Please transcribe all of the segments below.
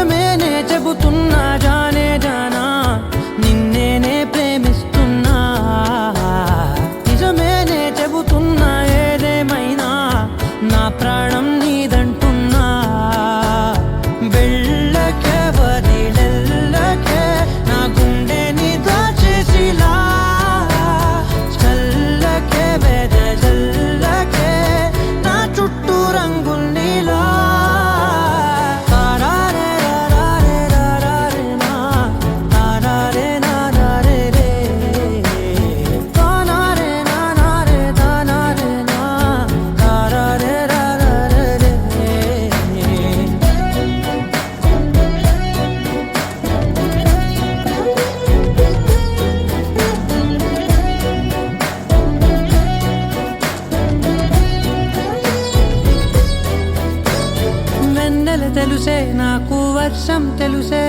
నిజమేనే చెబుతున్నా జానే జానా నిన్నేనే ప్రేమిస్తున్నా నిజమేనే చెబుతున్నా ఏదేమైనా నా ప్రాణం నీదంటున్నా వెళ్ళకే వదిలెళ్ళకే నా గుండెని దాచేసిలా చల్లకే వెదజల్లకే నా చుట్టూ రంగుల్నిలా తెలుసే నాకు వర్షం తెలుసే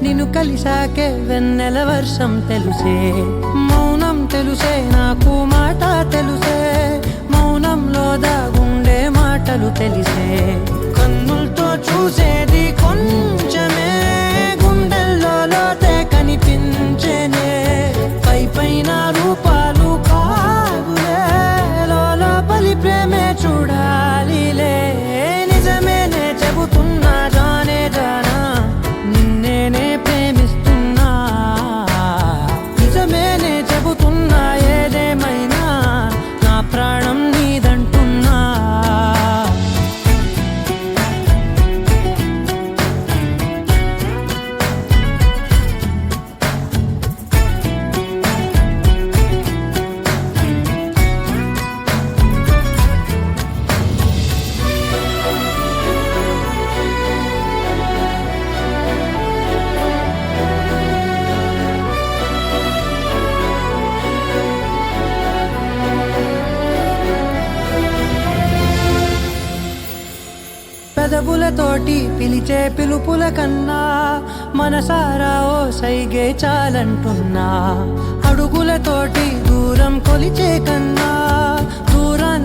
నిన్ను కలిసాకే వెన్నెల వర్షం తెలుసే మౌనం తెలుసే నాకు మాట తెలుసే మౌనంలో దాగుండే మాటలు తెలిసే కన్నులతో చూసేది కొంచెమే గుండెల్లో లోతే కనిపించేనే పై పైన రూపాలు కాదులే లోపలి ప్రేమే చూడాలిలే నిజమేనే చెబుతున్నా జానే జానా నిన్నేనే ప్రేమిస్తున్నా నిజమేనే చెబుతున్నా ఏదేమైనా నా ప్రాణం నీదంటున్నా పెదవులతోటి పిలిచే పిలుపుల కన్నా మనసారా ఓ సైగే చాలంటున్నా అడుగులతోటి దూరం కొలిచే కన్నా దూరాన్ని